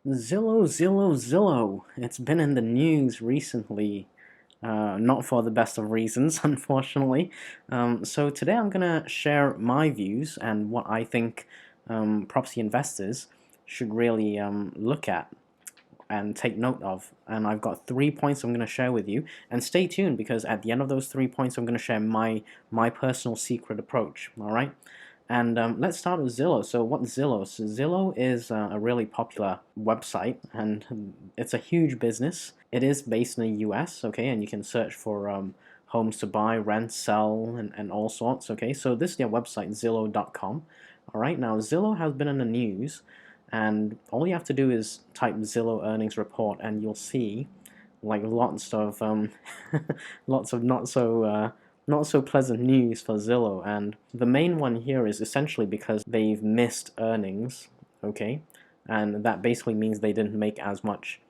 Zillow. It's been in the news recently, not for the best of reasons, unfortunately. So today I'm gonna share my views and what I think property investors should really look at and take note of. And I've got 3 points I'm going to share with you. And stay tuned because at the end of those 3 points, I'm going to share my personal secret approach. All right. And let's start with Zillow. So what's Zillow? So Zillow is a really popular website, and it's a huge business. It is based in the US, okay, and you can search for homes to buy, rent, sell, and all sorts, okay. So this is their website, Zillow.com. All right, now Zillow has been in the news, and all you have to do is type Zillow earnings report, and you'll see like lots of lots of not so pleasant news for Zillow. And the main one here is essentially because they've missed earnings, okay, and that basically means they didn't make as much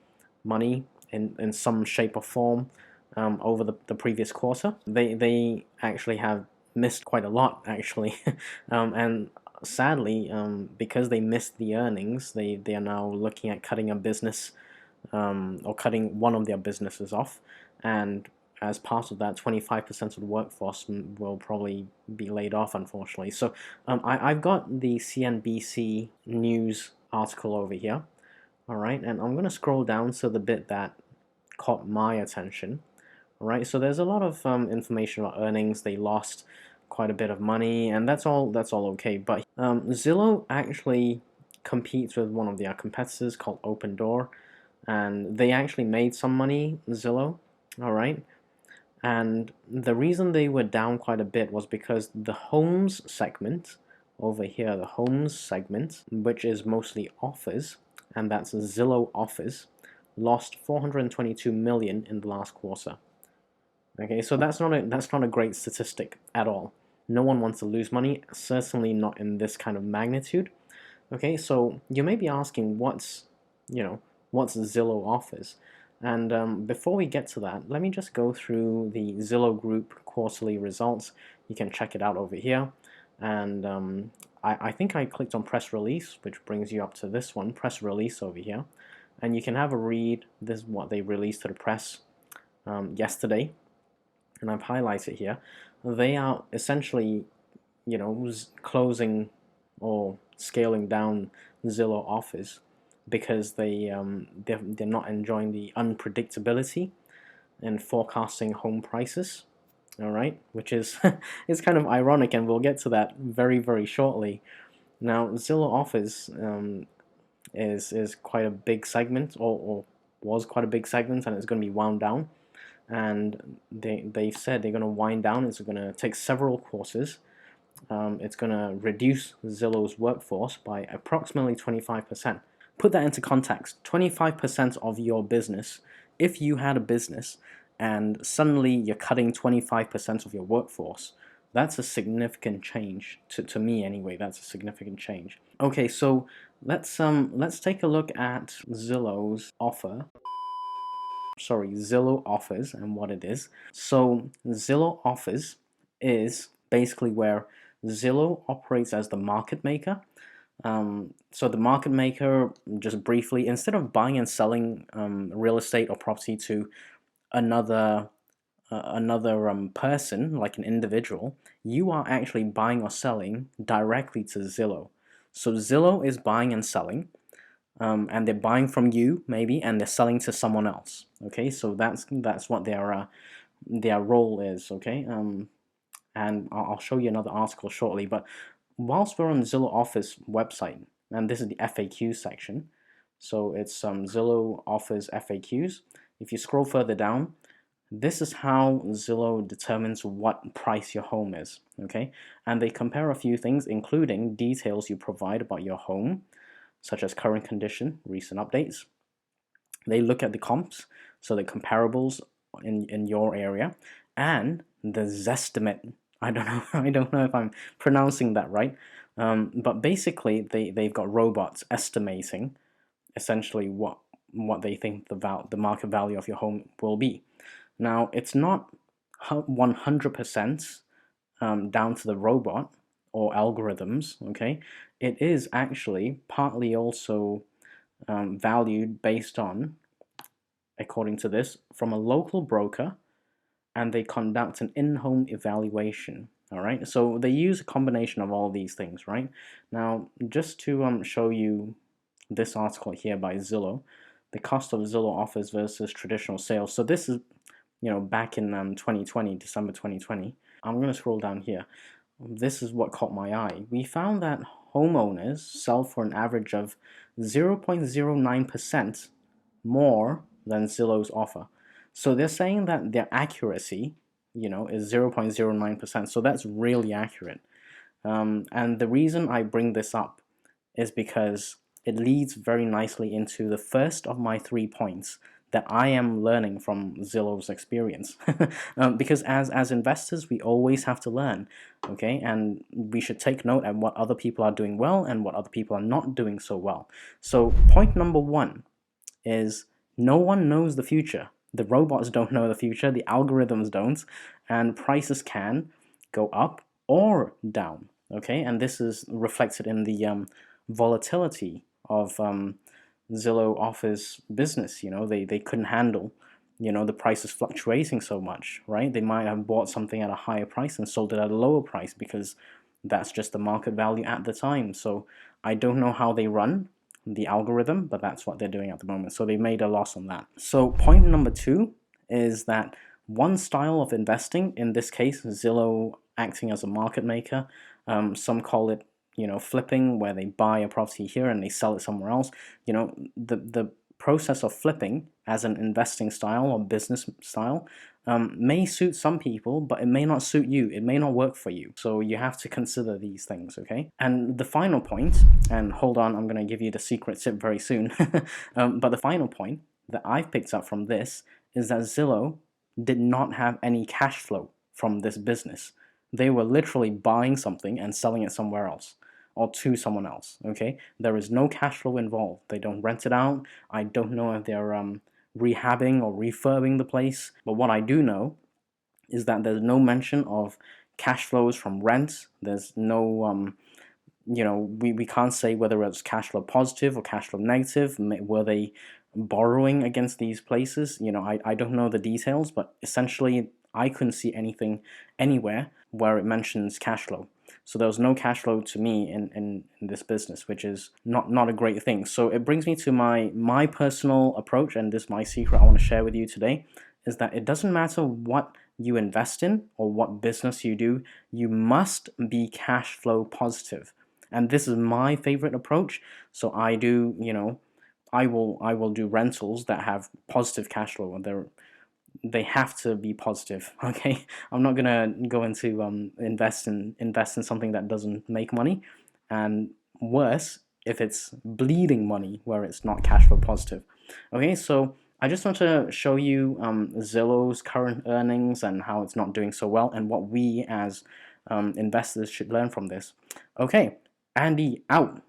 money in some shape or form over the previous quarter. They actually have missed quite a lot actually, and sadly, because they missed the earnings, they are now looking at cutting a business, or cutting one of their businesses off, and as part of that, 25% of the workforce will probably be laid off, unfortunately. So I've got the CNBC news article over here, all right, and I'm going to scroll down to the bit that caught my attention. All right, so there's a lot of information about earnings. They lost quite a bit of money, and that's all okay. But Zillow actually competes with one of their competitors called Open Door, and they actually made some money, Zillow, all right. And the reason they were down quite a bit was because the homes segment over here, the homes segment, which is mostly offers, and that's Zillow offers, lost 422 million in the last quarter. Okay, so that's not a great statistic at all. No one wants to lose money, certainly not in this kind of magnitude. Okay, so you may be asking what's Zillow offers? And before we get to that, let me just go through the Zillow Group quarterly results. You can check it out over here. And I think I clicked on press release, which brings you up to this one, press release over here. And you can have a read. This is what they released to the press yesterday. And I've highlighted here. They are essentially, closing or scaling down Zillow offers because they're not enjoying the unpredictability in forecasting home prices. All right, which is it's kind of ironic, and we'll get to that very shortly. Now, Zillow offers is quite a big segment, or was quite a big segment, and it's going to be wound down. And they've said they're going to wind down. It's going to take several quarters. It's going to reduce Zillow's workforce by approximately 25%. Put that into context, 25% of your business, if you had a business and suddenly you're cutting 25% of your workforce, that's a significant change. To me anyway, that's a significant change. Okay, so let's take a look at Zillow's offer. Sorry, Zillow offers and what it is. So Zillow offers is basically where Zillow operates as the market maker. So the market maker, just briefly, instead of buying and selling real estate or property to another person, like an individual, you are actually buying or selling directly to Zillow. So Zillow is buying and selling, and they're buying from you maybe, and they're selling to someone else. Okay, so that's what their role is. Okay, and I'll show you another article shortly. But whilst we're on Zillow Office website, and this is the FAQ section, so it's Zillow Offers FAQs. If you scroll further down, this is how Zillow determines what price your home is, okay? And they compare a few things, including details you provide about your home, such as current condition, recent updates. They look at the comps, so the comparables in your area, and the Zestimate. I don't know. I don't know if I'm pronouncing that right, but basically they've got robots estimating essentially what they think the market value of your home will be. Now it's not 100% down to the robot or algorithms. Okay, it is actually partly also valued based on, according to this, from a local broker, and they conduct an in-home evaluation. All right, so they use a combination of all these things, right? Now, just to show you this article here by Zillow, the cost of Zillow offers versus traditional sales. So this is, back in 2020, December 2020. I'm going to scroll down here. This is what caught my eye. We found that homeowners sell for an average of 0.09% more than Zillow's offer. So they're saying that their accuracy, is 0.09%. So that's really accurate. And the reason I bring this up is because it leads very nicely into the first of my 3 points that I am learning from Zillow's experience. Because as investors, we always have to learn, okay? And we should take note at what other people are doing well and what other people are not doing so well. So point number one is no one knows the future. The robots don't know the future, the algorithms don't, and prices can go up or down, okay? And this is reflected in the volatility of Zillow offers business. They couldn't handle, the prices fluctuating so much, right? They might have bought something at a higher price and sold it at a lower price because that's just the market value at the time. So I don't know how they run the algorithm, but that's what they're doing at the moment. So they made a loss on that. So point number two is that one style of investing, in this case, Zillow acting as a market maker, some call it, flipping, where they buy a property here and they sell it somewhere else. The process of flipping as an investing style or business style may suit some people, but it may not suit you. It may not work for you. So you have to consider these things, okay? And the final point, and hold on, I'm going to give you the secret tip very soon. But the final point that I've picked up from this is that Zillow did not have any cash flow from this business. They were literally buying something and selling it somewhere else or to someone else, okay? There is no cash flow involved. They don't rent it out. I don't know if they're rehabbing or refurbing the place, but what I do know is that there's no mention of cash flows from rent. There's no, we can't say whether it's cash flow positive or cash flow negative. Were they borrowing against these places? I don't know the details, but essentially I couldn't see anything anywhere where it mentions cash flow. So there was no cash flow to me in this business, which is not a great thing. So it brings me to my personal approach, and this is my secret I want to share with you today, is that it doesn't matter what you invest in or what business you do, you must be cash flow positive. And this is my favorite approach. So I do, I will do rentals that have positive cash flow, and they have to be positive. Okay, I'm not gonna go into invest in something that doesn't make money, and worse if it's bleeding money where it's not cash flow positive. Okay, so I just want to show you Zillow's current earnings and how it's not doing so well, and what we as investors should learn from this. Okay, Andy out.